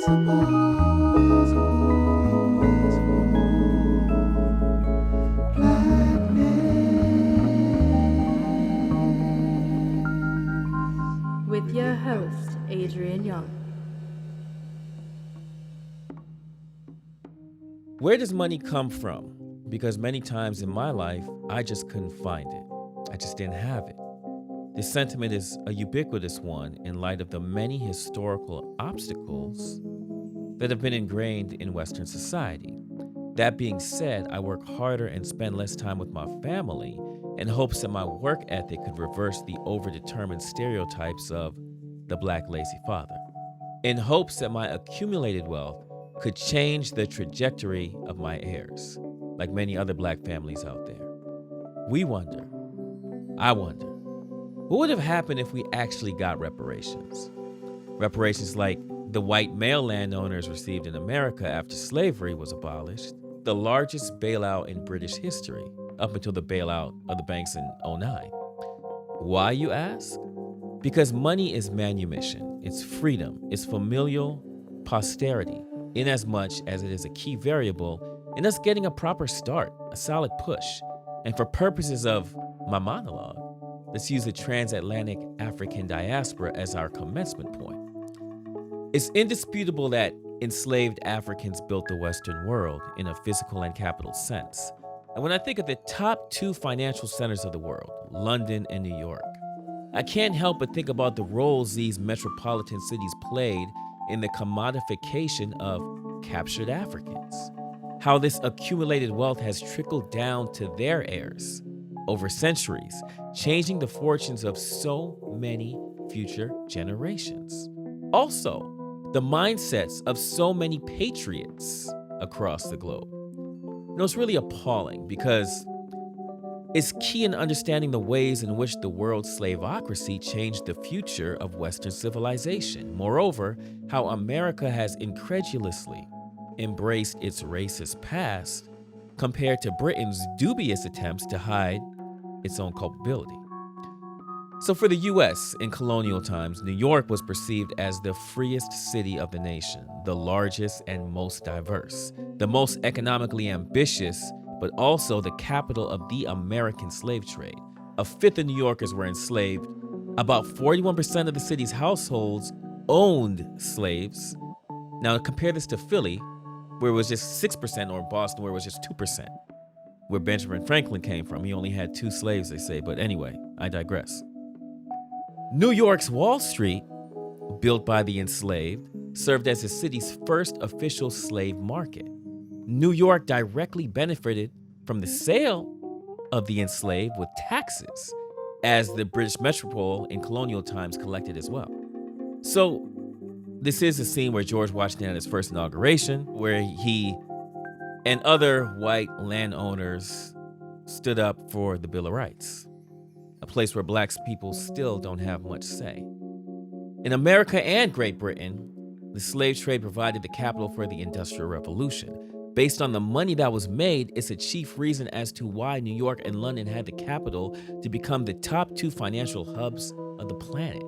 With your host, Adrian Younge. Where does money come from? Because many times in my life, I just couldn't find it. I just didn't have it. This sentiment is a ubiquitous one in light of the many historical obstacles that have been ingrained in Western society. That being said, I work harder and spend less time with my family in hopes that my work ethic could reverse the overdetermined stereotypes of the Black lazy father, in hopes that my accumulated wealth could change the trajectory of my heirs, like many other Black families out there. We wonder, I wonder, what would have happened if we actually got reparations? Reparations like the white male landowners received in America after slavery was abolished, the largest bailout in British history, up until the bailout of the banks in '09. Why, you ask? Because money is manumission, it's freedom, it's familial posterity, inasmuch as it is a key variable in us getting a proper start, a solid push. And for purposes of my monologue, let's use the transatlantic African diaspora as our commencement point. It's indisputable that enslaved Africans built the Western world in a physical and capital sense. And when I think of the top two financial centers of the world, London and New York, I can't help but think about the roles these metropolitan cities played in the commodification of captured Africans. How this accumulated wealth has trickled down to their heirs over centuries, changing the fortunes of so many future generations. Also, the mindsets of so many patriots across the globe. It's really appalling because it's key in understanding the ways in which the world's slaveocracy changed the future of Western civilization. Moreover, how America has incredulously embraced its racist past compared to Britain's dubious attempts to hide its own culpability. So for the US in colonial times, New York was perceived as the freest city of the nation, the largest and most diverse, the most economically ambitious, but also the capital of the American slave trade. A fifth of New Yorkers were enslaved. About 41% of the city's households owned slaves. Now compare this to Philly, where it was just 6%, or Boston, where it was just 2%, where Benjamin Franklin came from. He only had 2 slaves, they say, but anyway, I digress. New York's Wall Street, built by the enslaved, served as the city's first official slave market. New York directly benefited from the sale of the enslaved with taxes, as the British metropole in colonial times collected as well. So this is a scene where George Washington had his first inauguration, where he and other white landowners stood up for the Bill of Rights, a place where Black people still don't have much say. In America and Great Britain, the slave trade provided the capital for the Industrial Revolution. Based on the money that was made, it's a chief reason as to why New York and London had the capital to become the top 2 financial hubs of the planet.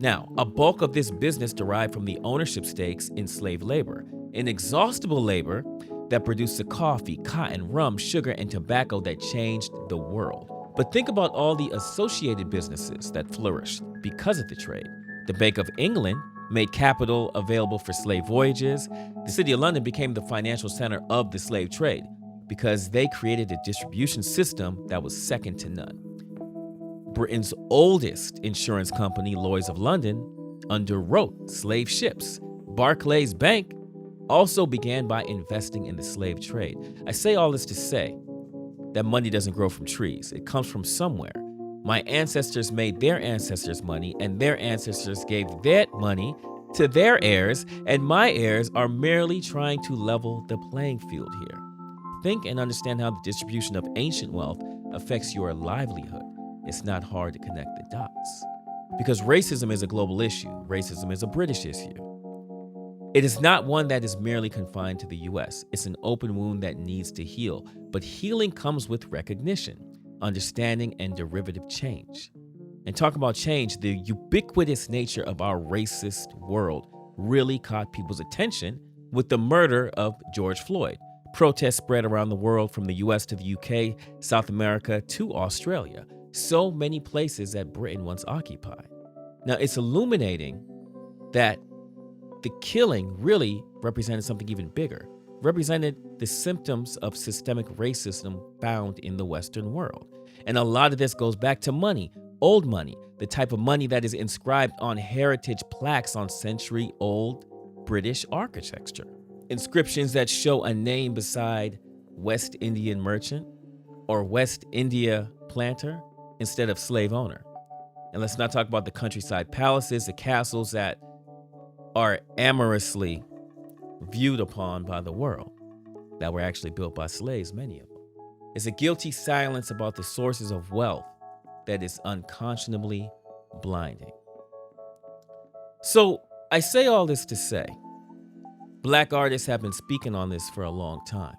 Now, a bulk of this business derived from the ownership stakes in slave labor, inexhaustible labor that produced the coffee, cotton, rum, sugar, and tobacco that changed the world. But think about all the associated businesses that flourished because of the trade. The Bank of England made capital available for slave voyages. The City of London became the financial center of the slave trade because they created a distribution system that was second to none. Britain's oldest insurance company, Lloyd's of London, underwrote slave ships. Barclays Bank also began by investing in the slave trade. I say all this to say that money doesn't grow from trees. It comes from somewhere. My ancestors made their ancestors money, and their ancestors gave that money to their heirs, and my heirs are merely trying to level the playing field here. Think and understand how the distribution of ancient wealth affects your livelihood. It's not hard to connect the dots. Because racism is a global issue. Racism is a British issue. It is not one that is merely confined to the US. It's an open wound that needs to heal. But healing comes with recognition, understanding, and derivative change. And talking about change, the ubiquitous nature of our racist world really caught people's attention with the murder of George Floyd. Protests spread around the world from the US to the UK, South America to Australia, so many places that Britain once occupied. Now, it's illuminating that the killing really represented something even bigger, represented the symptoms of systemic racism found in the Western world. And a lot of this goes back to money, old money, the type of money that is inscribed on heritage plaques on century-old British architecture. Inscriptions that show a name beside West Indian merchant or West India planter instead of slave owner. And let's not talk about the countryside palaces, the castles that are amorously viewed upon by the world, that were actually built by slaves, many of them. It's a guilty silence about the sources of wealth that is unconscionably blinding. So I say all this to say, Black artists have been speaking on this for a long time,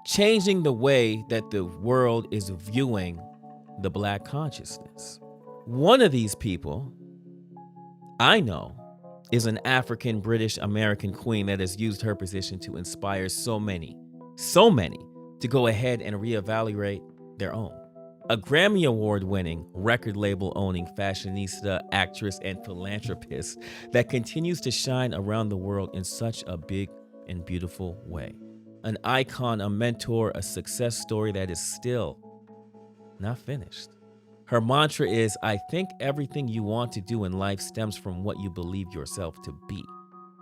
changing the way that the world is viewing the Black consciousness. One of these people I know is an African British American queen that has used her position to inspire so many to go ahead and reevaluate their own. A Grammy Award winning, record label owning fashionista, actress, and philanthropist that continues to shine around the world in such a big and beautiful way. An icon, a mentor, a success story that is still not finished. Her mantra is, I think everything you want to do in life stems from what you believe yourself to be,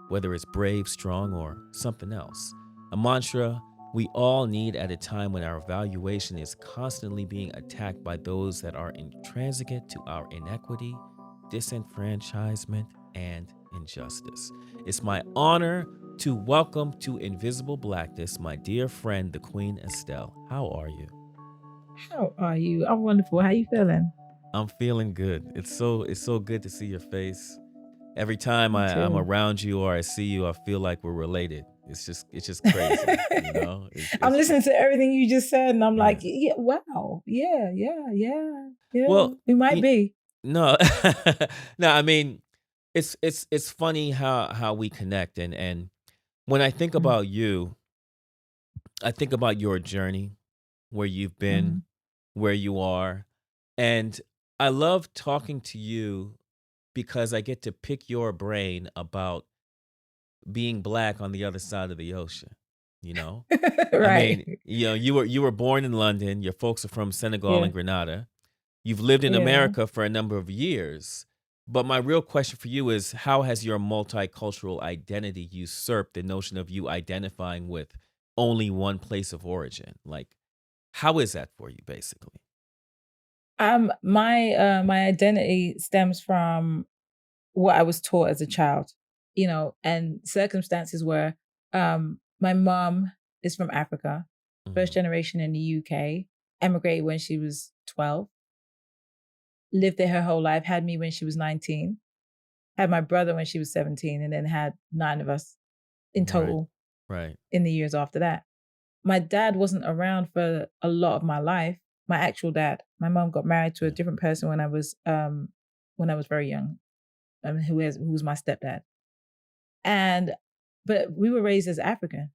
whether it's brave, strong, or something else. A mantra we all need at a time when our valuation is constantly being attacked by those that are intransigent to our inequity, disenfranchisement, and injustice. It's my honor to welcome to Invisible Blackness my dear friend, the Queen Estelle. How are you? How are you? I'm wonderful. How you feeling? I'm feeling good. It's so good to see your face. Every time Me I'm too. around you or I see you, I feel like we're related. It's just crazy, you know? I'm It's listening to everything you just said, and I'm like, yeah. yeah, wow, yeah. Well, We might y- be. no, no. I mean, it's funny how we connect, and when I think Mm-hmm. about you, I think about your journey, where you've Mm-hmm. been, where you are, and I love talking to you because I get to pick your brain about being Black on the other side of the ocean, you know? I Right. mean, you were born in London, your folks are from Senegal Yeah. and Grenada. You've lived in Yeah. America for a number of years. But my real question for you is, how has your multicultural identity usurped the notion of you identifying with only one place of origin? Like, how is that for you, basically? My identity stems from what I was taught as a child, and circumstances where my mom is from Africa, first Mhm. generation in the UK, emigrated when she was 12, lived there her whole life, had me when she was 19, had my brother when she was 17, and then had nine of us in Right, total right. in the years after that. My dad wasn't around for a lot of my life. My actual dad. My mom got married to a Yeah, different person when I was very young, who was my stepdad. And but we were raised as African.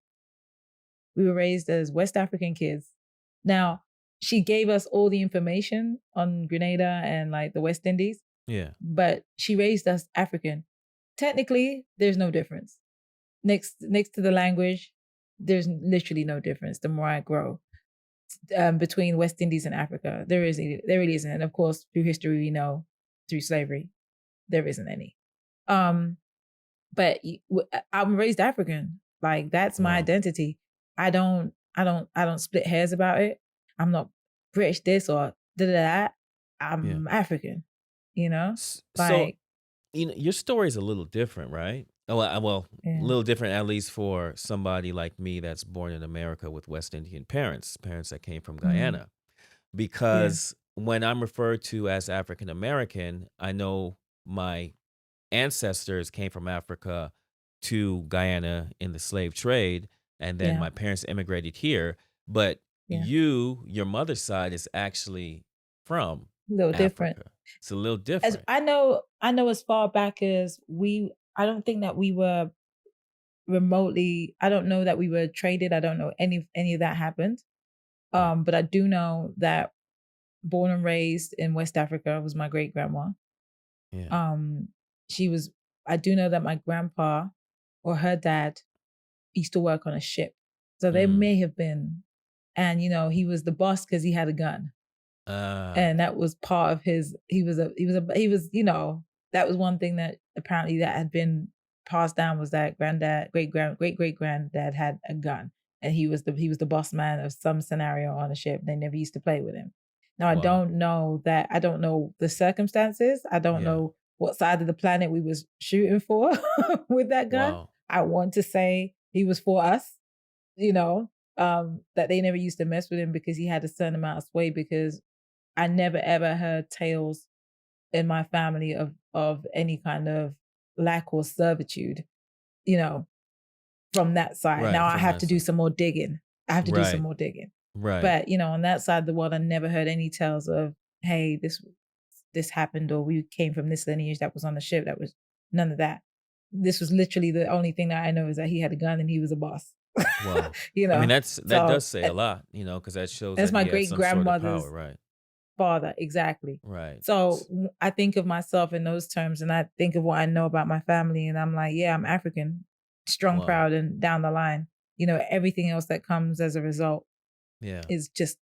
We were raised as West African kids. Now, she gave us all the information on Grenada and like the West Indies, yeah. but she raised us African. Technically, there's no difference. Next to the language, there's literally no difference. The more I grow between West Indies and Africa, there really isn't. And of course, through history, we know through slavery, there isn't any. Um, but I'm raised African. Like that's my Wow. identity. I don't split hairs about it. I'm not British this or that. Yeah. I'm African. You know, So, like your story is a little different, right? Well, a yeah, little different, at least for somebody like me that's born in America with West Indian parents, parents that came from mm, Guyana. yeah, Because when I'm referred to as African American, I know my ancestors came from Africa to Guyana in the slave trade, and then yeah, my parents immigrated here. But yeah. your mother's side is actually from A little different. Africa. It's a little As different. I know as far back as we I don't think that we were remotely. I don't know that we were traded. I don't know any of that happened. But I do know that born and raised in West Africa was my great grandma. Yeah. She was. I do know that my grandpa or her dad used to work on a ship, so they may have been. And he was the boss because he had a gun. And that was part of his. He was. That was one thing that apparently that had been passed down, was that great great granddad had a gun, and he was the boss man of some scenario on a ship. They never used to play with him. Now I don't know the circumstances. I don't know what side of the planet we was shooting for with that gun. Wow. I want to say he was for us. That they never used to mess with him because he had a certain amount of sway, because I never ever heard tales in my family of any kind of lack or servitude, from that side. Right, Now I from have that to do side. some more digging. I have to do some Right. more digging. Right. But on that side of the world, I never heard any tales of, hey, this happened, or we came from this lineage that was on the ship. That was none of that. This was literally the only thing that I know, is that he had a gun and he was a boss. Wow. You I mean, know, that does say a lot, because that shows that's that my he had great some sort of grandmother's power, right? father, exactly. Right. So I think of myself in those terms, and I think of what I know about my family, and I'm like, yeah, I'm African, strong, Wow. proud, and down the line. Everything else that comes as a result Yeah. is just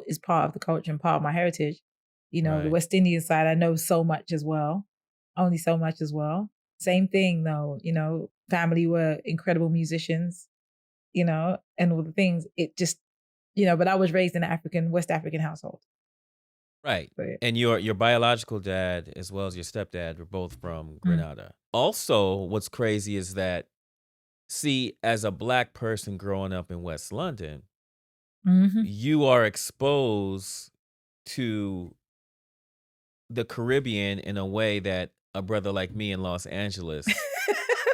is part of the culture and part of my heritage. The Right. West Indian side, I know so much as well, only so much as well. Same thing though, family were incredible musicians, and all the things. It just, but I was raised in an West African household. Right. So, yeah. And your biological dad as well as your stepdad were both from Grenada. Also, what's crazy is that, see, as a Black person growing up in West London, you are exposed to the Caribbean in a way that a brother like me in Los Angeles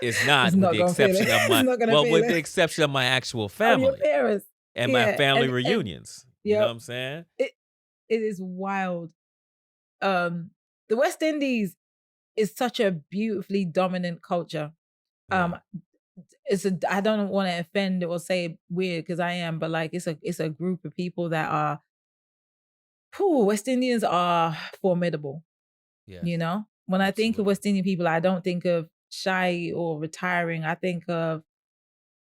is not, It's with not the gonna feel exception it. of It's not gonna feel with the it. exception of my actual Of your family parents. and my Yeah, family and reunions. You know yep. what I'm saying? It is wild. The West Indies is such a beautifully dominant culture. Yeah. I don't want to offend or say weird, because I am, but like it's a group of people that are, West Indians are formidable. Yes. When I think of Absolutely. West Indian people, I don't think of shy or retiring. I think of,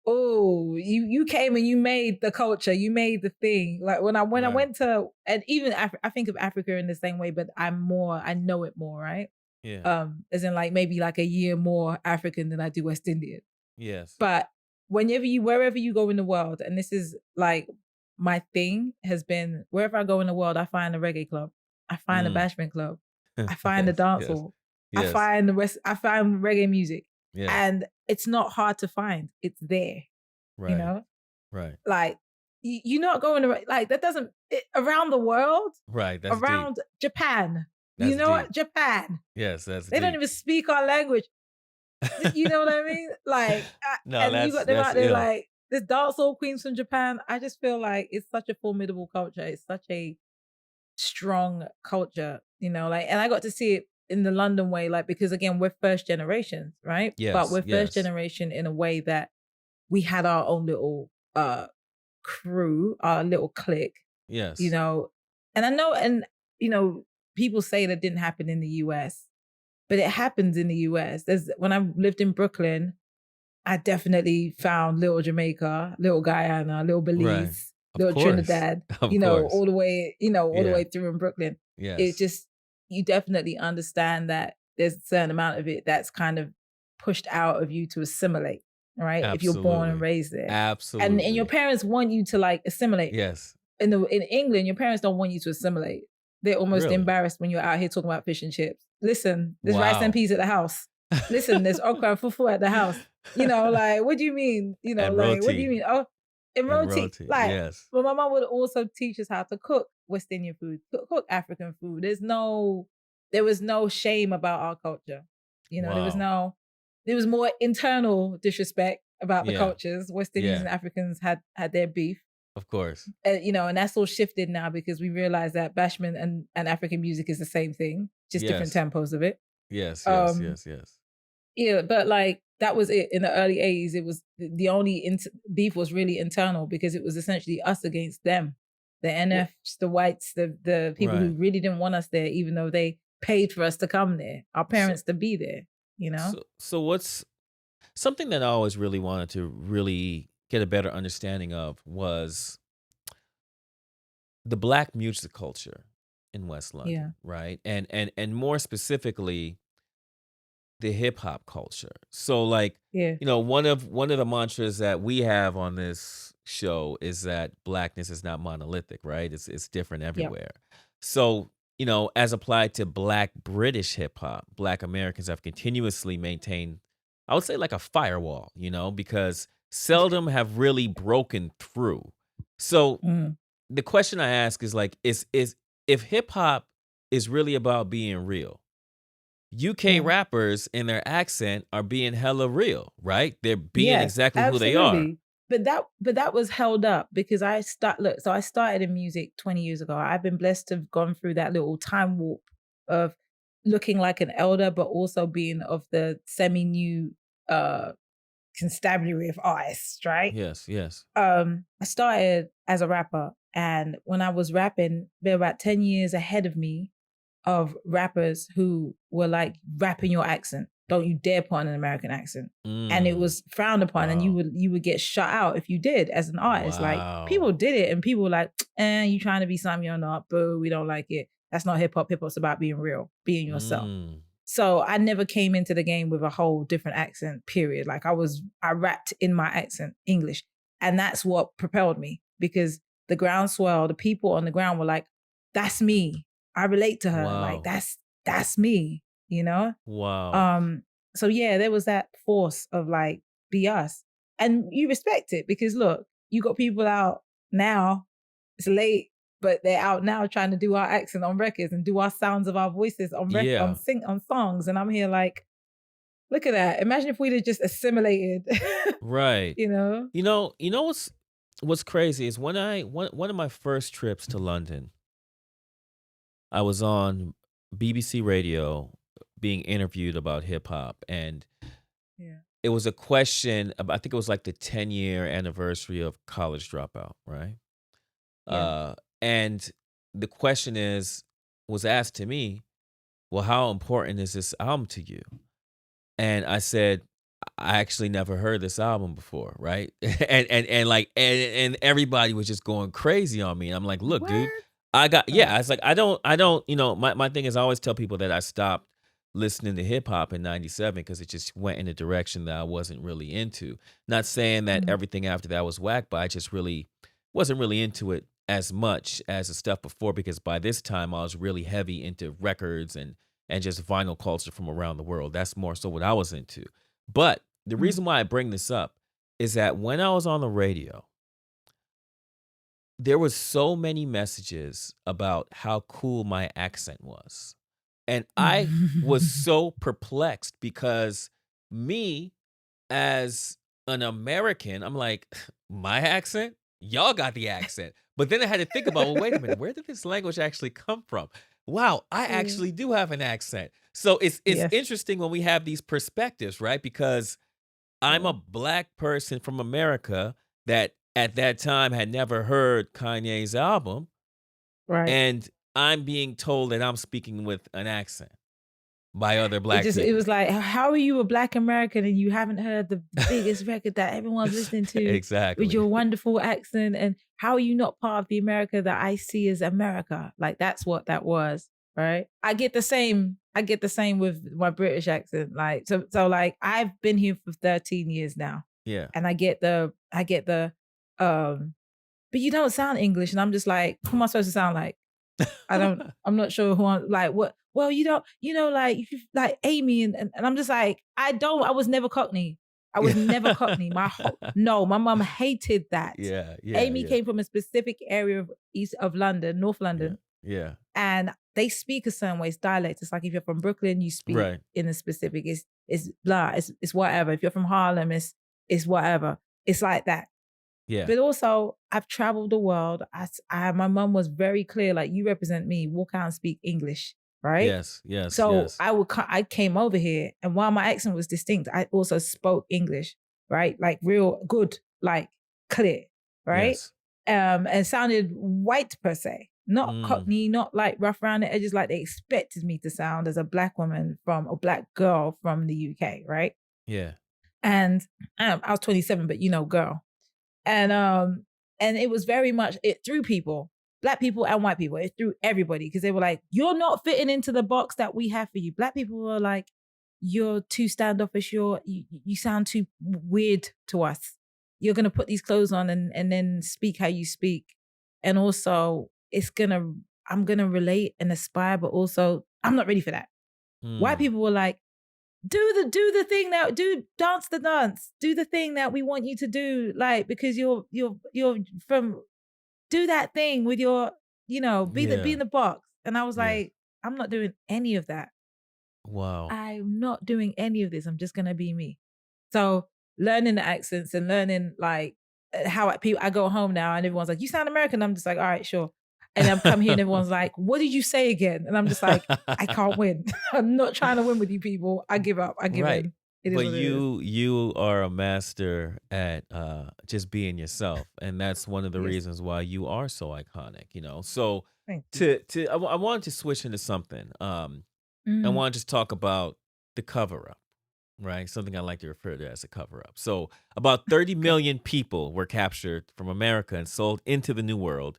oh, you came and you made the culture, you made the thing. Like when I Right. went to, and even I think of Africa in the same way, but I know it more, right? Yeah. As in like maybe like a year more African than I do West Indian. Yes. But wherever you go in the world, and this is like my thing has been, wherever I go in the world, I find a reggae club, I find a bashment club, I find a Yes. dance Yes. hall, I Yes. find I find reggae music, Yes. and it's not hard to find. It's there, Right. Right. like you're not going to like that doesn't around the world, Right. That's deep. around Japan. That's You know what? deep. Japan. Yes, that's They don't deep. even speak our language. You know what I mean? Like, No, and you got them that's out there ill. like this dancehall queens from Japan. I just feel like it's such a formidable culture. It's such a strong culture, like, and I got to see it in the London way, like, because again, we're first generation, right? But Yes. we're first Yes. generation in a way that we had our own little crew, our little clique, Yes. and I know, and people say that didn't happen in the US, but it happens in the US. When I lived in Brooklyn, I definitely found little Jamaica, little Guyana, little Right. Belize, Of little course. Trinidad, Of course. all the way, all the Yeah. way through in Brooklyn. Yes. It's just, you definitely understand that there's a certain amount of it that's kind of pushed out of you to assimilate, right? If you're born and Absolutely. raised there. Absolutely. And your parents want you to like assimilate. Yes. In England, your parents don't want you to assimilate. They're almost Really? embarrassed when you're out here talking about fish and chips. Listen, there's rice and Wow. peas at the house. Listen, there's okra and fufu at the house. Like, what do you mean? And Like, what do roti. you mean? Oh, and And roti. roti. Like, Yes. but my mom would also teach us how to cook West Indian food, cook African food. There was no shame about our culture. Wow. There was more internal disrespect about the Yeah. cultures. West Indians and Yeah. Africans had their beef. Of course. And that's all shifted now because we realize that bashment and African music is the same thing, just different Yes. tempos of it. Yes. Yes. Um, Yes. Yes. Yeah, but like that was it in the early 80s. It was the only beef was really internal because it was essentially us against them. The Well, NFs, the whites, the people who right. really didn't want us there, even though they paid for us to come there, our So, parents to be there, you know? so what's something that I always really wanted to really get a better understanding of was the black music culture in West Yeah. London, right? And more specifically, the hip hop culture. So like, Yeah. one of the mantras that we have on this show is that blackness is not monolithic, right? It's different Yep. everywhere. So, as applied to black British hip hop, black Americans have continuously maintained, I would say, like a firewall, because seldom have really broken through. So Mm. the question I ask is like, is if hip hop is really about being real, UK Yeah. rappers in their accent are being hella real, right? They're being Yes, exactly who they are. absolutely. But that was held up because I started in music 20 years ago. I've been blessed to have gone through that little time warp of looking like an elder, but also being of the semi-new uh constabulary of artists, right? Yes, yes. I started as a rapper, and when I was rapping, they're about 10 years ahead of me of rappers who were like rapping your accent. Don't you dare put on an American accent. And it Mm. was frowned upon, and you Wow. would get shut out if you did as an artist. Like people Wow. did it, and people were like, you trying to be something you're not, boo, we don't like it. That's not hip hop. Hip hop's about being real, being yourself. Mm. So I never came into the game with a whole different accent, period. Like I rapped in my accent, English. And that's what propelled me because the groundswell, the people on the ground were like, that's me. I relate to her. Like Wow. that's me, you know? Wow. Um, so yeah, there was that force of like, be us. And you respect it because look, you got people out now, it's late, but they're out now trying to do our accent on records and do our sounds of our voices Yeah. on songs. And I'm here like, look at that. Imagine if we'd have just assimilated, Right. you know? What's crazy is when one of my first trips to London, I was on BBC Radio being interviewed about hip hop, and Yeah. it was a question about, I think it was like the 10-year anniversary of College Dropout, right? Yeah. Uh, and the question was asked to me, well, how important is this album to you? And I said, I actually never heard this album before, right? And everybody was just going crazy on me. And I'm like, look, dude, What? yeah, it's like I don't, my thing is I always tell people that I stopped listening to hip hop in 97 because it just went in a direction that I wasn't really into. Not saying that Mm, everything after that was whack, but I just really wasn't really into it as much as the stuff before, because by this time I was really heavy into records and just vinyl culture from around the world. That's more so what I was into. But the mm. reason why I bring this up is that when I was on the radio, there was so many messages about how cool my accent was. And I was so perplexed because me, as an American, I'm like, my accent? Y'all got the accent. But then I had to think about, well, wait a minute, where did this language actually come from? Wow, I Yeah. actually do have an accent. So it's Yes. interesting when we have these perspectives, right? Because I'm Yeah. a black person from America that at that time had never heard Kanye's album, Right. and I'm being told that I'm speaking with an accent by other It black just it was people. like, how are you a black American and you haven't heard the biggest record that everyone's listening to with Exactly. your wonderful accent? And how are you not part of the America that I see as America? Like that's what that was, right? I get the same with my British accent. Like so like I've been here for 13 years now. Yeah. And I get the um but you don't sound English. And I'm just like, who am I supposed to sound like? I'm not sure who I'm like, what, well, you don't, like, if you like Amy and I'm just like, I was never Cockney. I was never Cockney. No, my mom hated that. Yeah, yeah, Amy yeah, came from a specific area of east of London, North yeah, London, yeah. and they speak a certain way. It's dialect. It's like if you're from Brooklyn, you speak Right. in a specific, it's blah, it's whatever. If you're from Harlem, it's whatever. It's like that. Yeah. But also, I've traveled the world. My mom was very clear, like, you represent me, walk out and speak English, right? Yes, yes, So yes, I came over here, and while my accent was distinct, I also spoke English, right? Like real good, like clear, right? yes. And sounded white per se, not Mm, Cockney, not like rough around the edges like they expected me to sound as a black woman from a black girl from the UK, right? yeah. And I was 27, but girl. And and it was very much, it threw people, black people and white people, it threw everybody, because they were like, you're not fitting into the box that we have for you. Black people were like, you're too standoffish, you sound too weird to us. You're gonna put these clothes on and then speak how you speak. And also I'm gonna relate and aspire, but also I'm not ready for that. White Mm, people were like, do the thing, that do dance the dance, do the thing that we want you to do, like, because you're from, do that thing with your, be yeah, in the box. And I was yeah. like, I'm not doing any of that. Wow. I'm not doing any of this. I'm just gonna be me. So learning the accents and learning, like, how I go home now and everyone's like, you sound American. I'm just like, all right, sure. And I'm come here and everyone's like, what did you say again? And I'm just like, I can't win. I'm not trying to win with you people. I give up. I give Right. in. It is But what it is. you are a master at just being yourself, and that's one of the Yes. reasons why you are so iconic, So Thank you. I wanted to switch into something. I Mm, want to just talk about the cover up, right? Something I like to refer to as a cover up. So about 30 okay. million people were captured from America and sold into the New World,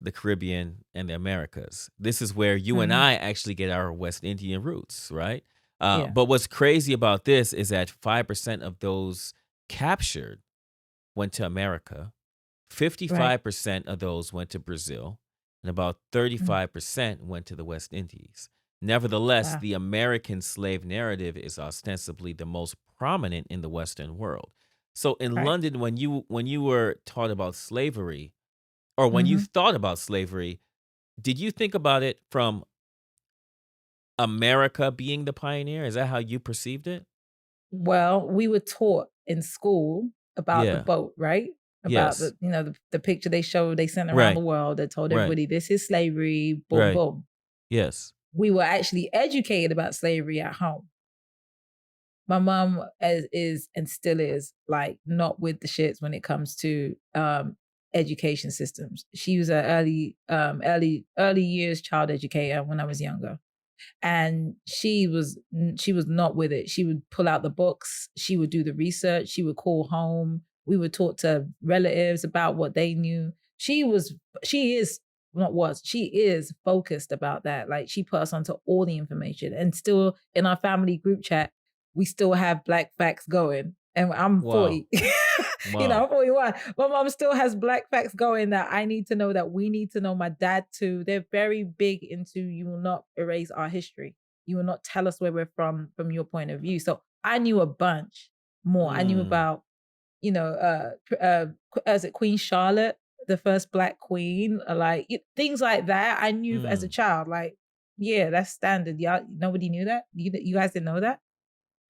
the Caribbean, and the Americas. This is where you and Hmm. I actually get our West Indian roots, right? Yeah. But what's crazy about this is that 5% of those captured went to America, Right. 55% of those went to Brazil, and about Mm, 35% went to the West Indies. Nevertheless, wow. the American slave narrative is ostensibly the most prominent in the Western world. So in Right. London, when you were taught about slavery, or when you Hmm. thought about slavery, did you think about it from America being the pioneer? Is that how you perceived it? Well, we were taught in school about the Yeah. boat, right? About Yes. the picture they showed, they sent around the Right. world that told Right. everybody this is slavery, boom, Right. boom. Yes. We were actually educated about slavery at home. My mom is and still is, like, not with the shits when it comes to education systems. She was a early years child educator when I was younger, and she was not with it. She would pull out the books, she would do the research, she would call home, we would talk to relatives about what they knew. She is not was she is focused about that. Like, she put us onto all the information, and still in our family group chat we still have black facts going, and I'm Wow. 40. Wow. I'm 41. My mom still has black facts going that I need to know, that we need to know. My dad too. They're very big into, you will not erase our history. You will not tell us where we're from your point of view. So I knew a bunch more. I knew Mm. about, is it Queen Charlotte, the first black queen, like, things like that. I knew as a Mm. child, like, yeah, that's standard. Y'all, nobody knew that. You guys didn't know that.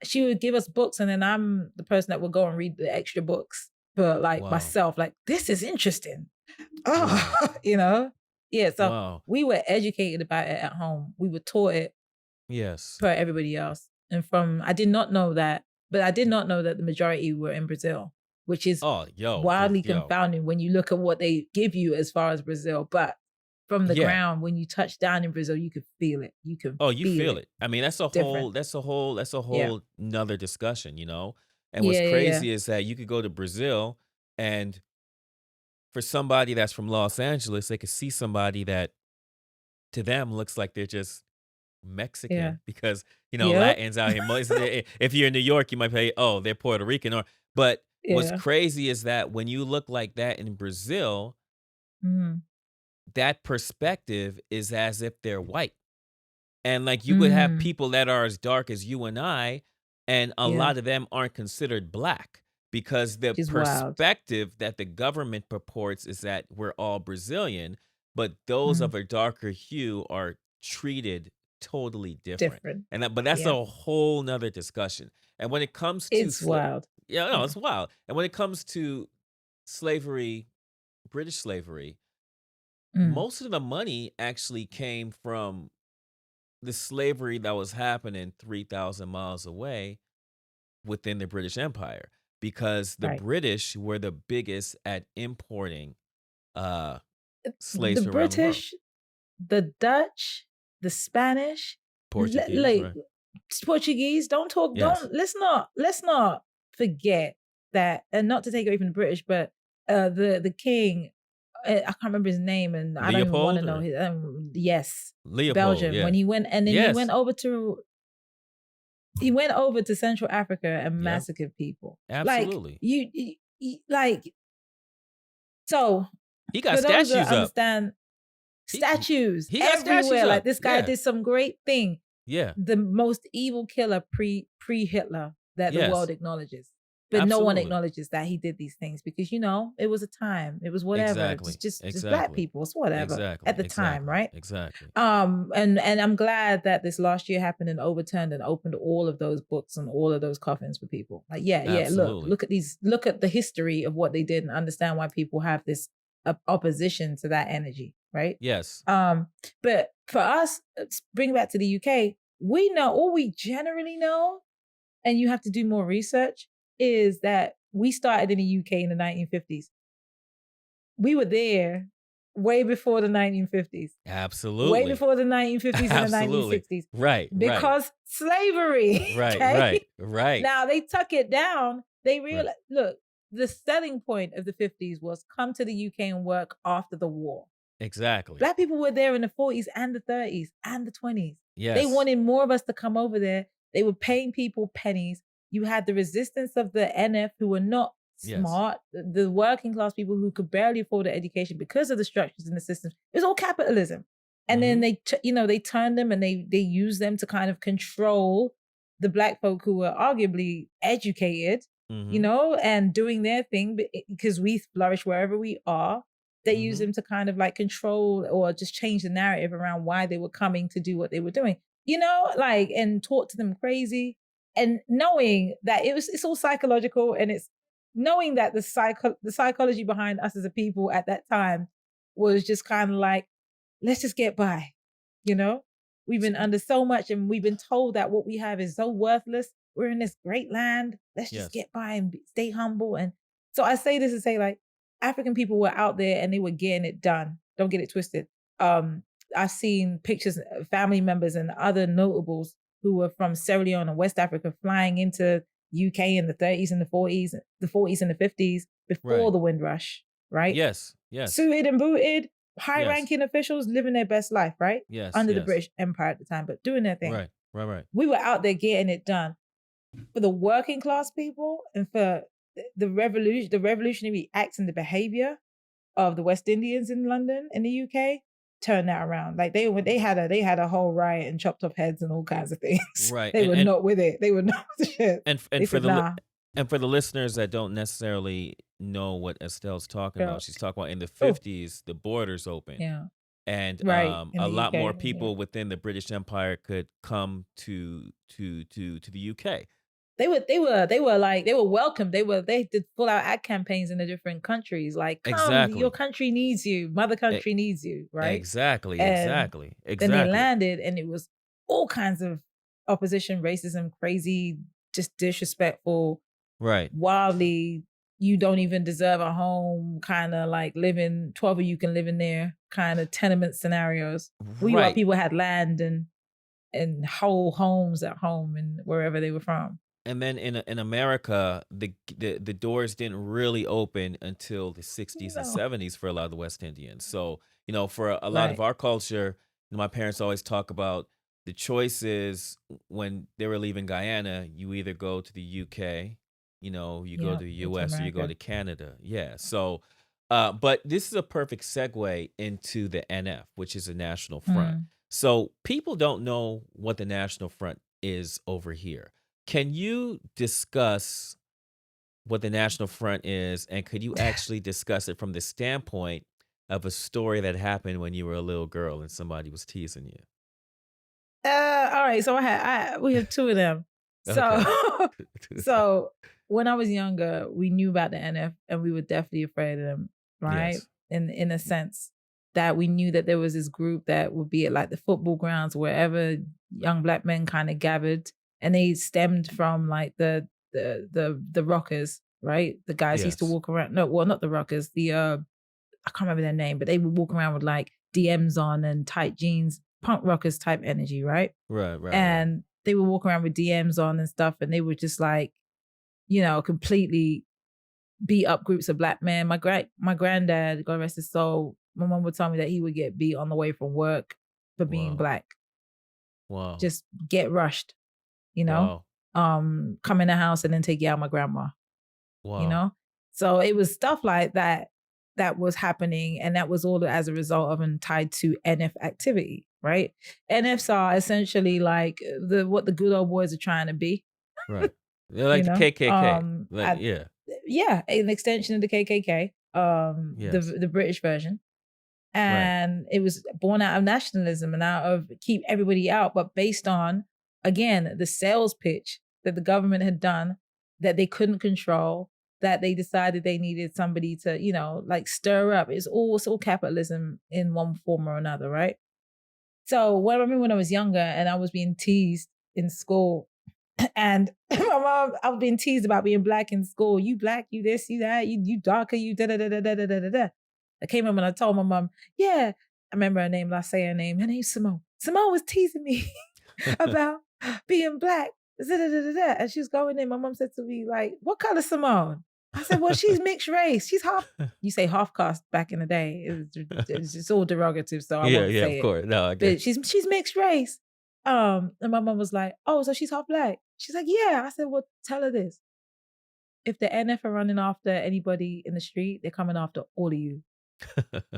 She would give us books, and then I'm the person that would go and read the extra books for, like, Wow. myself. Like, this is interesting. Wow. Oh, Yeah. So Wow. we were educated about it at home. We were taught it Yes. for everybody else. And from I did not know that, but I did not know that the majority were in Brazil, which is Oh, wildly yo. confounding when you look at what they give you as far as Brazil. But from the Yeah. ground, when you touch down in Brazil, you could feel it. You can Oh, you feel feel it. it. I mean, It's different. that's a Yeah. whole nother discussion. And what's Yeah. Yeah. Yeah. crazy is that you could go to Brazil, and for somebody that's from Los Angeles, they could see somebody that to them looks like they're just Yeah. Mexican because Yep. Latins out here. If you're in New York, you might say, "Oh, they're Puerto Rican." But what's Yeah. crazy is that when you look like that in Brazil, Mm. that perspective is as if they're white. And like you could have Mm. people that are as dark as you and I, and a Yeah. lot of them aren't considered black because the Which is wild. perspective that the government purports is that we're all Brazilian, but those Mm. of a darker hue are treated totally different. Different. But that's Yeah. a whole nother discussion. And when it comes to It's wild. yeah, no, Yeah. it's wild. And when it comes to slavery, British slavery, Mm. most of the money actually came from the slavery that was happening 3,000 miles away within the British Empire, because the Right. British were the biggest at importing uh, slaves The from around the world. British, the Dutch, the Spanish, Portuguese, like right? Portuguese. Don't talk. Yes. Let's not forget that, and not to take away from the British, but the king. I can't remember his name, and I don't even want to Leopold know or his. Yes, Leopold, Belgium. yeah. When he went, and then Yes. he went over to Central Africa and Yep. massacred people. Absolutely. Like like. So He got for those that statues up. understand, statues he got everywhere. statues Like up. this guy Yeah. did some great thing. Yeah. The most evil killer pre-Hitler that the Yes. world acknowledges. But no one Absolutely. acknowledges that he did these things because, it was a time. It was whatever. Exactly. Just black Exactly. people. It's whatever Exactly. at the time, Exactly. right? Exactly. And I'm glad that this last year happened and overturned and opened all of those books and all of those coffins for people. Like, yeah, Absolutely. look at the history of what they did and understand why people have this opposition to that energy, right? Yes. But for us, bring it back to the UK, we know, all we generally know, and you have to do more research, is that we started in the UK in the 1950s. We were there way before the 1950s. Absolutely. Way before the 1950s and the Absolutely. 1960s. Right. Because slavery. Right. Okay? Right. Now they tuck it down. They realize, look, the selling point of the 50s was come to the UK and work after the war. Exactly. Black people were there in the 40s and the 30s and the 20s. Yes. They wanted more of us to come over there. They were paying people pennies. You had the resistance of the NF who were not smart, the working class people who could barely afford an education because of the structures in the system. It was all capitalism. And then they turned them and they used them to kind of control the Black folk who were arguably educated, and doing their thing because we flourish wherever we are. They use them to kind of like control or just change the narrative around why they were coming to do what they were doing, and talk to them crazy, and knowing that it's all psychological, and it's knowing that the psychology behind us as a people at that time was just kind of like, let's just get by, We've been under so much, and we've been told that what we have is so worthless. We're in this great land. Let's just get by and stay humble. And so I say this to say, like, African people were out there and they were getting it done. Don't get it twisted. I've seen pictures of family members and other notables who were from Sierra Leone and West Africa flying into UK in the 30s and the 40s and the 50s before the Windrush, right? Yes. Suited and booted, high-ranking officials living their best life, right? Yes. Under the British Empire at the time, but doing their thing. Right. We were out there getting it done. For the working class people and for the revolutionary acts and the behavior of the West Indians in London, in the UK, turned that around. Like they had a whole riot and chopped off heads and all kinds of things. Right. They were not with it. They were not with the shit. And for the listeners that don't necessarily know what Estelle's talking about, she's talking about in the 50s, the borders opened. Yeah. And a lot more people within the British Empire could come to the UK. They were welcome. They did full out ad campaigns in the different countries. Like, come, your country needs you. Mother country needs you, right? Exactly. Then they landed and it was all kinds of opposition, racism, crazy, just disrespectful, right? Wildly, you don't even deserve a home, kind of like living, 12 of you can live in there, kind of tenement scenarios. While people had land and whole homes at home and wherever they were from. And then in America, the doors didn't really open until the 60s and 70s for a lot of the West Indians. So, for a lot of our culture, my parents always talk about the choices when they were leaving Guyana. You either go to the UK, you go to the US, or you go to Canada. Yeah. So, but this is a perfect segue into the NF, which is a National Front. So people don't know what the National Front is over here. Can you discuss what the National Front is, and could you actually discuss it from the standpoint of a story that happened when you were a little girl and somebody was teasing you? All right, so we have two of them. So, so when I was younger, we knew about the NF, and we were definitely afraid of them, right? Yes. In a sense, that we knew that there was this group that would be at like the football grounds, wherever young Black men kind of gathered, and they stemmed from like the rockers, right? The guys used to Yes. walk around. No, well, not the rockers. The I can't remember their name, but they would walk around with like DMs on and tight jeans, punk rockers type energy, right? Right. And they would walk around with DMs on and stuff, and they would just like, completely beat up groups of Black men. My granddad, God rest his soul, my mom would tell me that he would get beat on the way from work for being Wow. Black. Wow. Just get rushed, Wow. come in the house and then take you out my grandma, Wow. So it was stuff like that was happening, and that was all as a result of and tied to NF activity, right? NFs are essentially like what the good old boys are trying to be. Right. They're like the KKK. Yeah, an extension of the KKK, Yes. the British version. Right. And it was born out of nationalism and out of keep everybody out, but based on, again, the sales pitch that the government had done that they couldn't control, that they decided they needed somebody to, like stir up. It's all capitalism in one form or another, right? So I remember when I was younger and I was being teased in school, and my mom, I was being teased about being Black in school. You Black, you this, you that, you darker, you da da da da da da da da. I came home and I told my mom, yeah, I remember her name, last say her name. Her name's Simone. Simone was teasing me about being Black. Da, da, da, da, da. And she was going in. My mom said to me, like, what color Simone? I said, well, she's mixed race. She's half, you say half caste back in the day. It's just all derogative, so I won't say of course. it. No, I get But she's mixed race. And my mom was like, oh, so she's half Black. She's like, yeah. I said, well, tell her this. If the NF are running after anybody in the street, they're coming after all of you.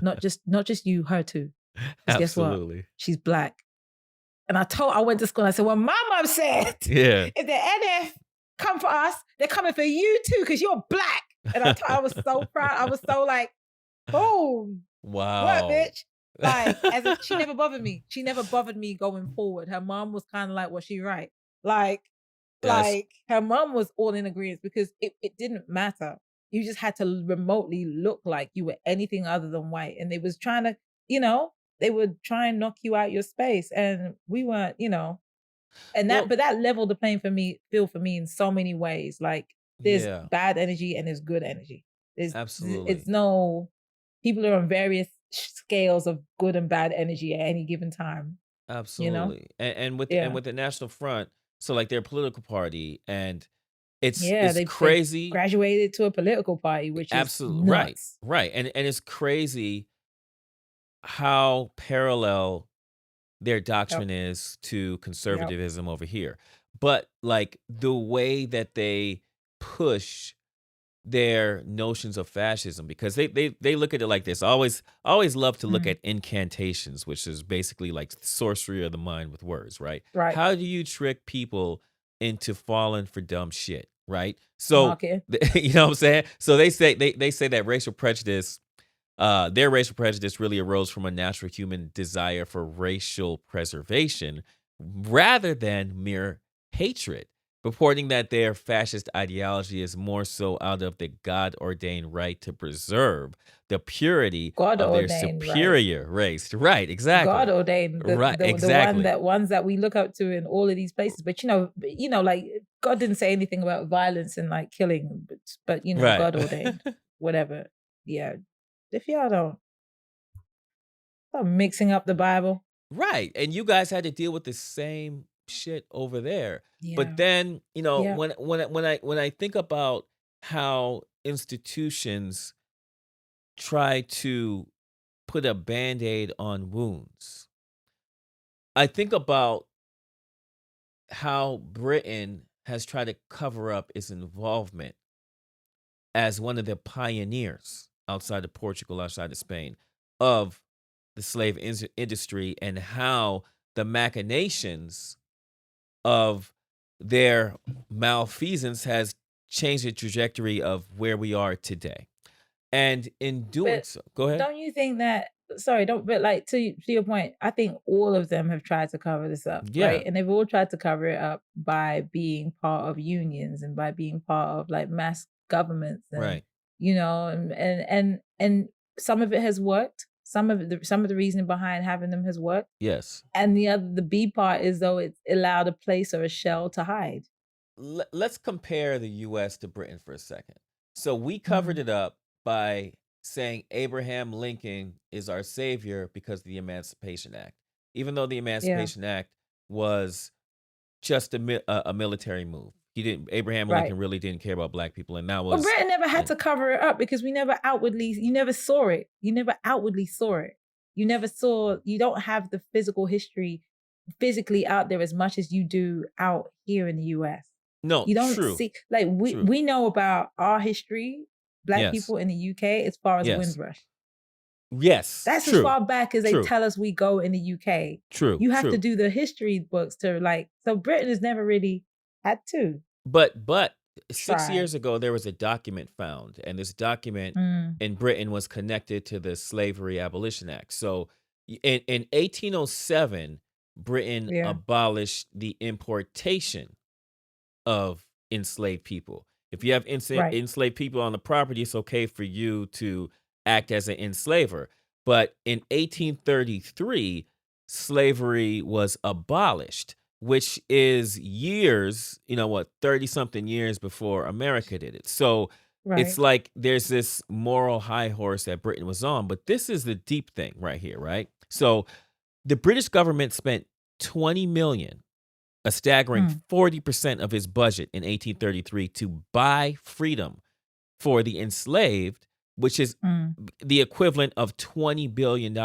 Not just you, her too. Because guess what? Absolutely. She's Black. And I went to school and I said, well, my mom said, Yeah. if the NF come for us, they're coming for you too, because you're Black. And I was so proud. I was so like, boom. Wow. What, bitch? Like, she never bothered me. She never bothered me going forward. Her mom was kind of like, was she right? Like her mom was all in agreement because it didn't matter. You just had to remotely look like you were anything other than white. And they was trying to, they would try and knock you out your space. And we weren't, and but that leveled the playing field for me in so many ways. Like there's bad energy and there's good energy. Absolutely. It's people are on various scales of good and bad energy at any given time. Absolutely. And with the National Front, so like their political party, and it's crazy. They graduated to a political party, which is absolutely nuts. Right. And it's crazy how parallel their doctrine is to conservatism over here. But like the way that they push their notions of fascism, because they look at it like this. I always love to look at incantations, which is basically like sorcery of the mind with words, right? Right. How do you trick people into falling for dumb shit, right? So you know what I'm saying? So they say that racial prejudice, their racial prejudice really arose from a natural human desire for racial preservation rather than mere hatred, purporting that their fascist ideology is more so out of the God-ordained right to preserve the purity of their superior race. Right, exactly. God-ordained. Exactly. The ones that we look up to in all of these places. But like God didn't say anything about violence and like killing, but right. God-ordained, whatever. Yeah. If y'all don't stop mixing up the Bible. Right. And you guys had to deal with the same shit over there. But then, when I think about how institutions try to put a Band-Aid on wounds, I think about how Britain has tried to cover up its involvement as one of the pioneers outside of Portugal, outside of Spain, of the slave industry, and how the machinations of their malfeasance has changed the trajectory of where we are today. And in doing so, go ahead. Don't you think that, but like to your point, I think all of them have tried to cover this up, right? And they've all tried to cover it up by being part of unions and by being part of like mass governments, and, right. And some of it has worked. Some of the reasoning behind having them has worked. Yes. And the B part is, though, it's allowed a place or a shell to hide. Let's compare the U.S. to Britain for a second. So we covered it up by saying Abraham Lincoln is our savior because of the Emancipation Act, even though the Emancipation Act was just a military move. Abraham Right. Lincoln really didn't care about black people, and that was. Well, Britain never had to cover it up because you never saw it. You never outwardly saw it. You don't have the physical history physically out there as much as you do out here in the US. No, you don't true. see, like, we know about our history, black people in the UK, as far as Windrush. Yes, that's true. As far back as they tell us we go in the UK. True. You have to do the history books to, like, so Britain has never really had to. But 6 years ago, there was a document found, and this document in Britain was connected to the Slavery Abolition Act. So in 1807, Britain abolished the importation of enslaved people. If you have enslaved people on the property, it's okay for you to act as an enslaver. But in 1833, slavery was abolished, which is years, 30-something years before America did it. So it's like there's this moral high horse that Britain was on. But this is the deep thing right here, right? So the British government spent $20 million, a staggering 40% of his budget in 1833, to buy freedom for the enslaved, which is the equivalent of $20 billion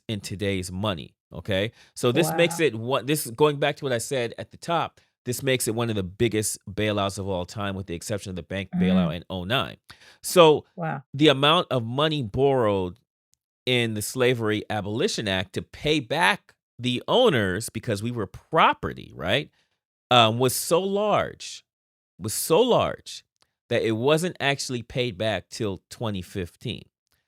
in today's money. Okay. So this makes it this is going back to what I said at the top. This makes it one of the biggest bailouts of all time, with the exception of the bank bailout in 2009. So the amount of money borrowed in the Slavery Abolition Act to pay back the owners, because we were property, right, was so large that it wasn't actually paid back till 2015.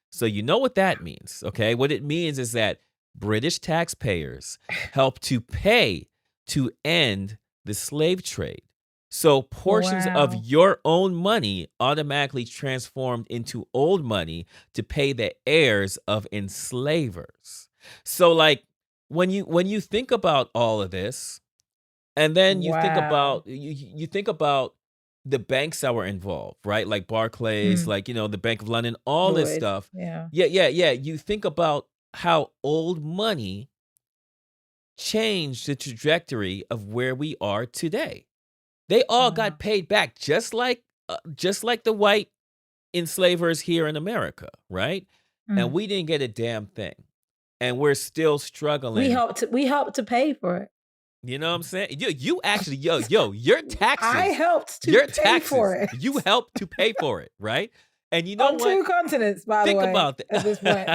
So you know what that means, okay? What it means is that British taxpayers helped to pay to end the slave trade. So portions of your own money automatically transformed into old money to pay the heirs of enslavers. So, like, when you think about all of this, and then you think about you think about the banks that were involved, right? Like Barclays, like, the Bank of London, all this stuff. Yeah. You think about how old money changed the trajectory of where we are today. They all got paid back, just like the white enslavers here in America, right? And we didn't get a damn thing, and we're still struggling. We helped to pay for it. You know what I'm saying? You actually, your taxes. I helped to pay for it. You helped to pay for it, right? And you know on what? 2 continents, by the way. Think about that. At this point.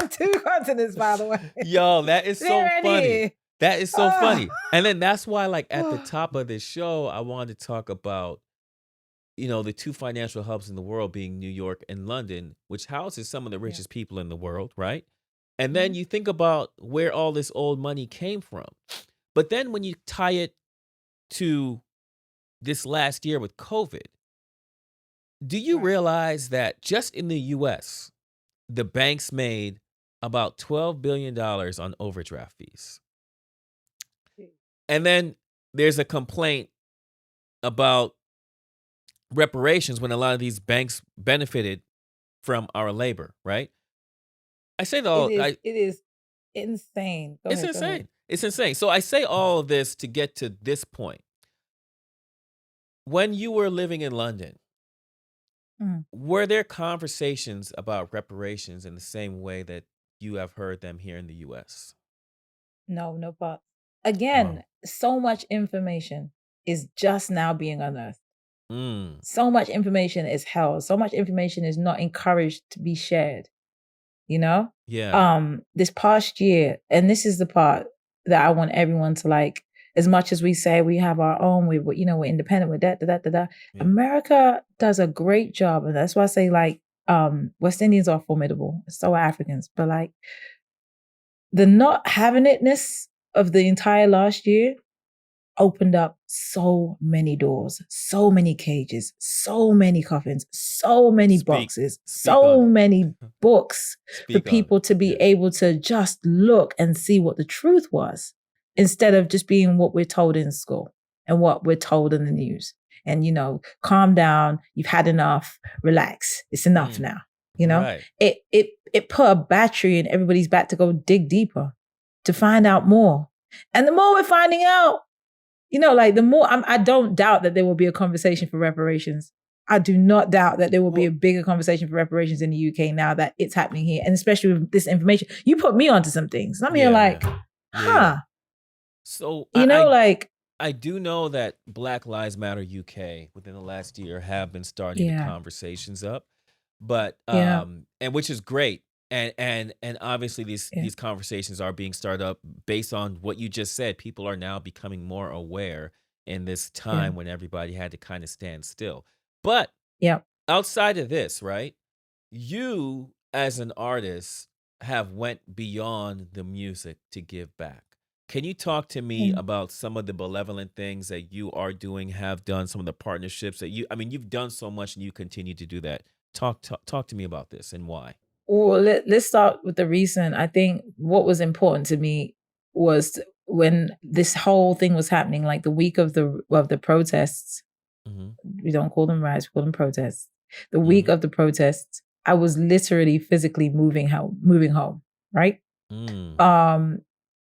On 2 continents, by the way. Yo, that is so funny. Here. That is so funny. And then that's why, like, at the top of this show, I wanted to talk about, the 2 financial hubs in the world being New York and London, which houses some of the richest people in the world, right? And then you think about where all this old money came from. But then when you tie it to this last year with COVID, do you realize that just in the U.S., the banks made about $12 billion on overdraft fees? And then there's a complaint about reparations when a lot of these banks benefited from our labor, right? I say it is insane. It's insane. It's insane. So I say all of this to get to this point. When you were living in London, were there conversations about reparations in the same way that you have heard them here in the U.S.? No, but again, so much information is just now being unearthed. So much information is held. So much information is not encouraged to be shared. This past year, and this is the part that I want everyone to, like, as much as we say we have our own, we're independent with that. Yeah. America does a great job. And that's why I say, like, West Indians are formidable. So are Africans. But, like, the not having itness of the entire last year opened up so many doors, so many cages, so many coffins, so many boxes, speak on so it. many books for Speak on people it. to be Yes. able to just look and see what the truth was, instead of just being what we're told in school and what we're told in the news. And, calm down, you've had enough, relax, it's enough now. Right. It put a battery in everybody's back to go dig deeper, to find out more. And the more we're finding out, the more, I don't doubt that there will be a conversation for reparations. I do not doubt that there will be a bigger conversation for reparations in the UK now that it's happening here. And especially with this information, you put me onto some things. I'm here like, Yeah. So I do know that Black Lives Matter UK within the last year have been starting the conversations up, but and which is great. And obviously these conversations are being started up based on what you just said. People are now becoming more aware in this time when everybody had to kind of stand still. But outside of this, right? You as an artist have went beyond the music to give back. Can you talk to me about some of the benevolent things that you are doing, have done, some of the partnerships that you've done so much and you continue to do that. Talk to me about this and why. Well, let's start with the recent. I think what was important to me was when this whole thing was happening, like the week of the protests. We don't call them riots, we call them protests. The week of the protests, I was literally physically moving home, right?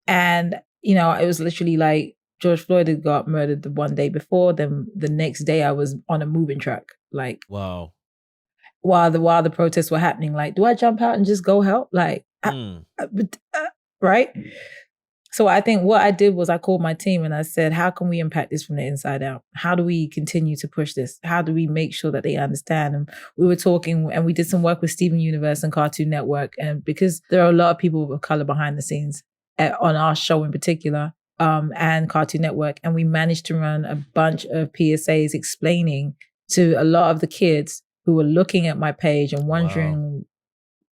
And it was literally like George Floyd had got murdered the one day before. Then the next day, I was on a moving truck, like wow. While the protests were happening, like, do I jump out and just go help? Like, right? So I think what I did was I called my team and I said, how can we impact this from the inside out? How do we continue to push this? How do we make sure that they understand? And we were talking and we did some work with Steven Universe and Cartoon Network. And because there are a lot of people of color behind the scenes on our show in particular, and Cartoon Network. And we managed to run a bunch of PSAs explaining to a lot of the kids who were looking at my page and wondering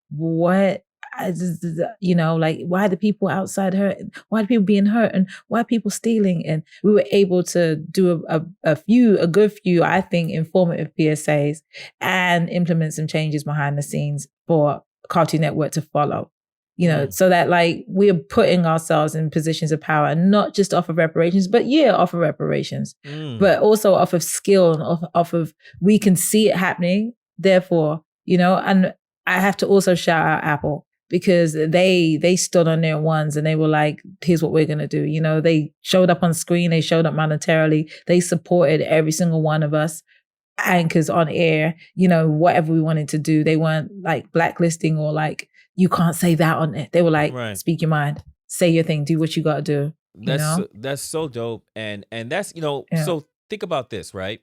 why are the people outside hurt? Why are people being hurt? And why are people stealing? And we were able to do a good few, I think, informative PSAs and implement some changes behind the scenes for Cartoon Network to follow. So that we're putting ourselves in positions of power, and not just off of reparations, but off of reparations, but also off of skill and off of we can see it happening. Therefore, and I have to also shout out Apple, because they stood on their ones and they were like, here's what we're going to do. They showed up on screen, they showed up monetarily, they supported every single one of us anchors on air, whatever we wanted to do. They weren't like blacklisting or like, you can't say that on it. They were like, speak your mind, say your thing, do what you got to do. That's so dope. And that's, so think about this, right?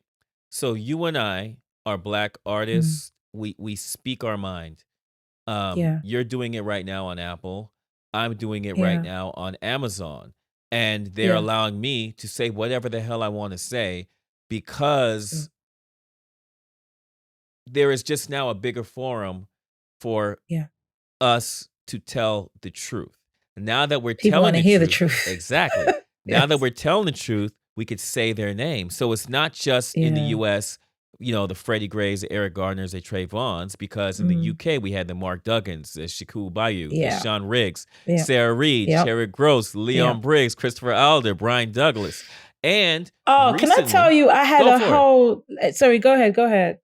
So you and I are Black artists. We speak our mind. You're doing it right now on Apple. I'm doing it right now on Amazon. And they're allowing me to say whatever the hell I want to say, because there is just now a bigger forum for us to tell the truth. Now that we're people telling want to hear the truth. Exactly. Now that we're telling the truth, we could say their name. So it's not just in the US, the Freddie Grays, the Eric Gardners, the Trayvons, because in the UK we had the Mark Duggans, the Shakur Bayou, the Sean Riggs, Sarah Reed, Cherry Gross, Leon Briggs, Christopher Alder, Brian Douglas. And can I tell you, I had a whole. Sorry, go ahead.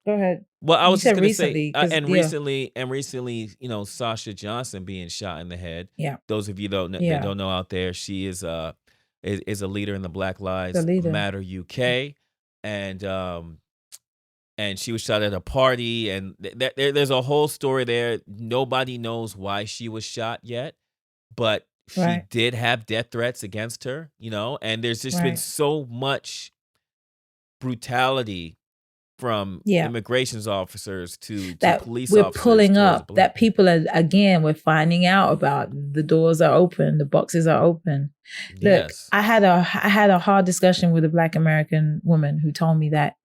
Well, I was just going to say, recently, recently, Sasha Johnson being shot in the head. Yeah. Those of you that don't know out there, she is a leader in the Black Lives Matter UK, and she was shot at a party, and there's a whole story there. Nobody knows why she was shot yet, but she did have death threats against her, and there's just been so much brutality from immigration officers to police we're officers. We're pulling up that people are, again, we're finding out about the doors are open, the boxes are open. Look, I had a hard discussion with a Black American woman who told me that,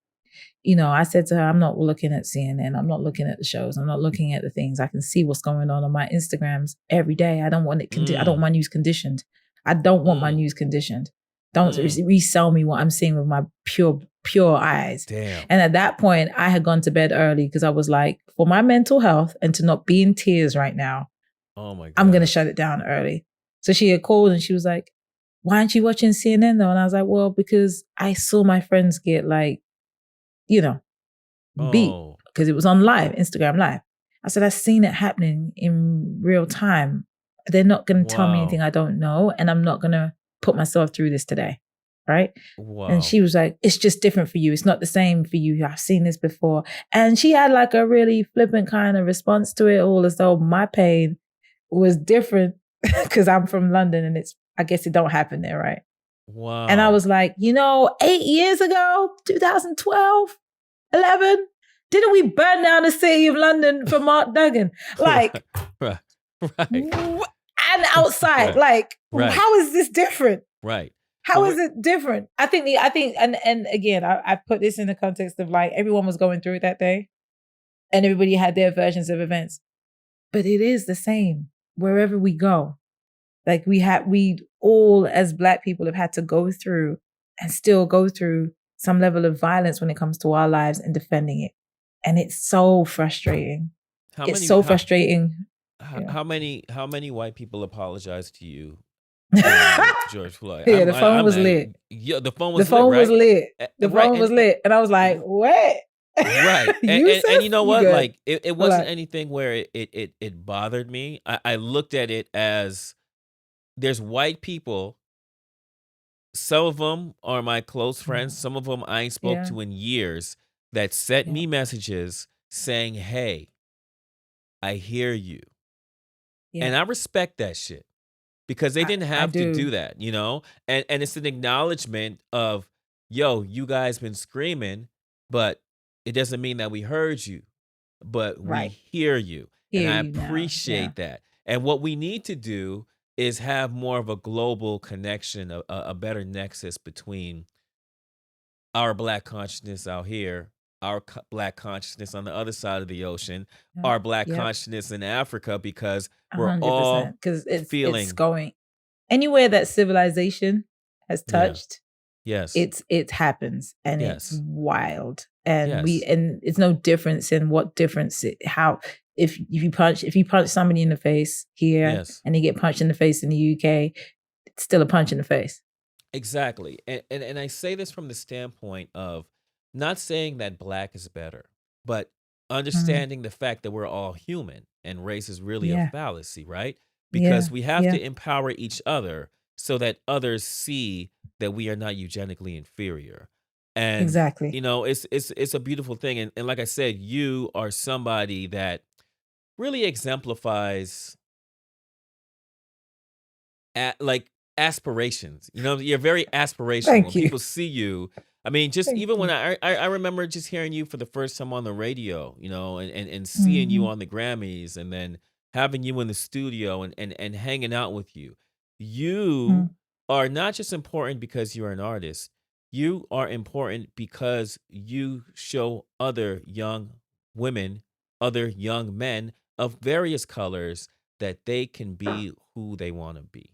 I said to her, I'm not looking at CNN. I'm not looking at the shows. I'm not looking at the things. I can see what's going on my Instagrams every day. I don't want it. I don't want my news conditioned. I don't want my news conditioned. Don't resell me what I'm seeing with my pure eyes. Damn. And at that point, I had gone to bed early because I was like, for my mental health and to not be in tears right now, Oh my God. I'm going to shut it down early. So she had called and she was like, why aren't you watching CNN though? And I was like, well, because I saw my friends get like, beat because it was on live, Instagram live. I said, I've seen it happening in real time. They're not going to tell me anything I don't know. And I'm not going to put myself through this today. Right. Wow. And she was like, it's just different for you. It's not the same for you. I've seen this before. And she had like a really flippant kind of response to it all, as though my pain was different because I'm from London and I guess it don't happen there. Right. Wow. And I was like, 8 years ago, 2012, 11, didn't we burn down the city of London for Mark Duggan? Like, right. And outside, like, how is this different? Right. How is it different? I think, and again, I put this in the context of like everyone was going through it that day, and everybody had their versions of events, but it is the same wherever we go. Like we all as Black people have had to go through and still go through some level of violence when it comes to our lives and defending it. And it's so frustrating. Frustrating. How many white people apologized to you? George Floyd. Yeah, the phone was lit. Yeah, the phone was lit. The phone was lit. And I was like, what? Right. and you know what? Like it wasn't anything where it bothered me. I looked at it as there's white people. Some of them are my close friends. Some of them I ain't spoke to in years that sent me messages saying, hey, I hear you. Yeah. And I respect that shit because they didn't have to do that, And it's an acknowledgement of, yo, you guys been screaming, but it doesn't mean that we heard you, but we hear you. And I appreciate that. And what we need to do is have more of a global connection, a better nexus between our Black consciousness out here, our Black consciousness on the other side of the ocean, our Black consciousness in Africa, because we're all feeling. It's going anywhere that civilization has touched. Yes, it happens, and it's wild, and and it's no difference in what difference if you punch somebody in the face here and they get punched in the face in the UK, it's still a punch in the face. Exactly. And I say this from the standpoint of not saying that Black is better, but understanding the fact that we're all human and race is really a fallacy, right? Because we have to empower each other so that others see that we are not eugenically inferior. And exactly. It's a beautiful thing. And like I said, you are somebody that really exemplifies aspirations. You're very aspirational. Thank when you. People see you. I mean, just even when I remember just hearing you for the first time on the radio, and seeing you on the Grammys, and then having you in the studio and hanging out with you. You are not just important because you're an artist. You are important because you show other young women, other young men of various colors that they can be who they want to be.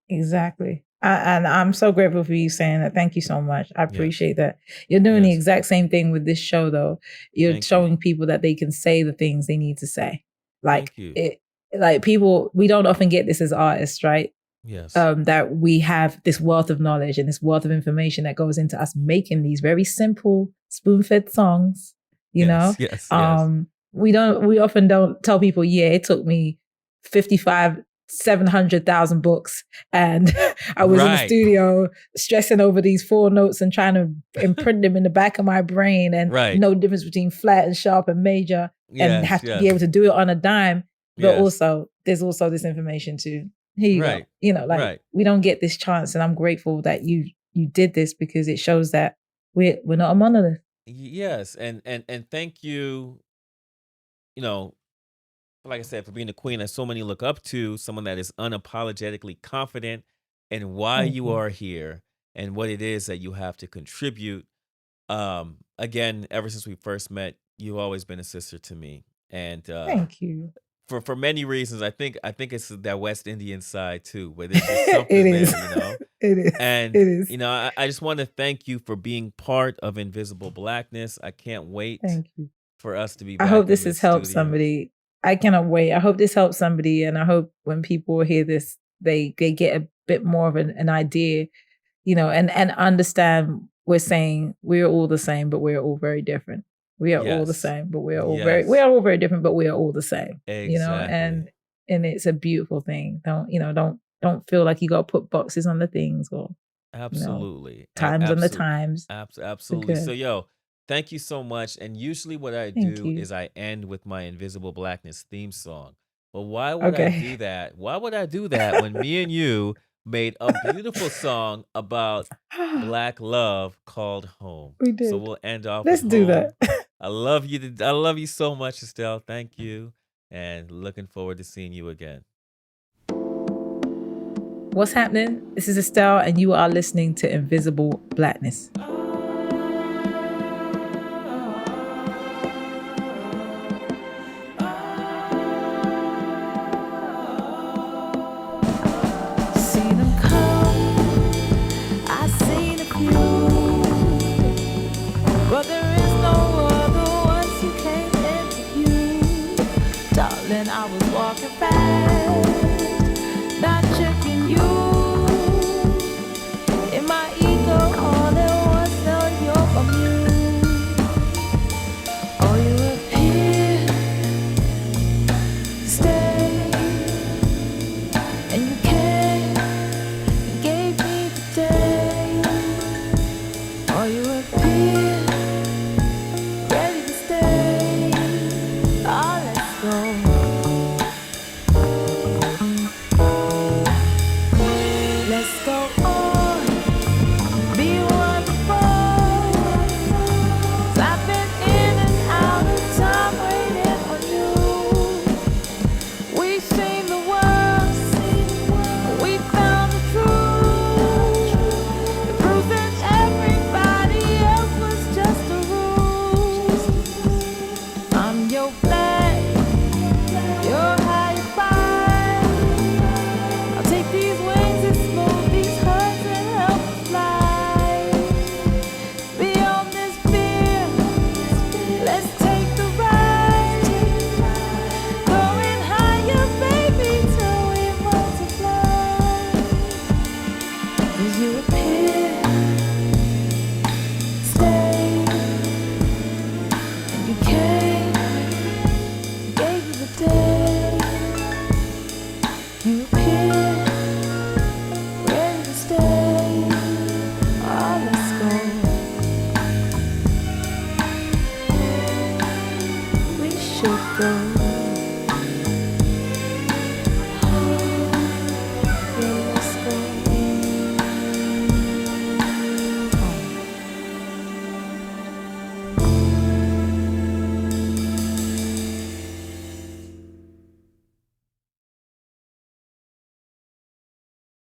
Exactly. And I'm so grateful for you saying that. Thank you so much. I appreciate that. You're doing the exact same thing with this show, though. You're showing people that they can say the things they need to say. Like people, we don't often get this as artists, right? Yes. That we have this wealth of knowledge and this wealth of information that goes into us making these very simple spoon-fed songs. Yes. We often don't tell people, it took me 700,000 books, and I was in the studio stressing over these 4 notes and trying to imprint them in the back of my brain, and no difference between flat and sharp and major, and have to be able to do it on a dime. But also, there's also this information too. Here you go. We don't get this chance, and I'm grateful that you did this because it shows that we're not a monolith. Yes, and thank you. Like I said, for being the queen that so many look up to, someone that is unapologetically confident in why you are here and what it is that you have to contribute. Again, ever since we first met, you've always been a sister to me. And thank you. For many reasons, I think it's that West Indian side too, where there's just something it is. there, It is. And, It is. I just want to thank you for being part of Invisible Blackness. I can't wait Thank you. for us to be I hope back in this this has helped studio. somebody. I cannot wait. I hope this helps somebody, and I hope when people hear this, they get a bit more of an idea, and understand we're saying we're all the same, but we're all very different. We are all the Yes. same, but we are Yes. all very different, but we are all the same. Exactly. And it's a beautiful thing. Don't feel like you got to put boxes on the things or Absolutely. times on the times. Absolutely. So, Good. thank you so much. And usually what I Thank do you. is I end with my Invisible Blackness theme song. But why would I do Okay. that? Why would I do that when me and you made a beautiful song about Black love called Home? We So did. we'll end off Let's with do Home. that. I love you. I love you so much, Estelle. Thank you. And looking forward to seeing you again. What's happening? This is Estelle, and you are listening to Invisible Blackness. Seen them come, I seen a few, but there is no other once you came into view. Darling, I was walking fast, not checking you. In my ego, all there was no you're from you. Oh, you appear to stay, and you came and gave me the day. Oh, you appear ready to stay. Oh, let's go. Let's go on, be wonderful. 'Cause I've been in and out of time waiting on you. We've seen the world, we found the truth. The proof that everybody else was just a ruse. I'm your black, you're high and fine. I'll take these wings and smooth these hurts and help us fly beyond this fear. Let's take the ride, going higher, baby, till we multiply. 'Cause you appear, stay, and you came, gave you the day. You appear, ready to stay. Oh, let's go. We should go.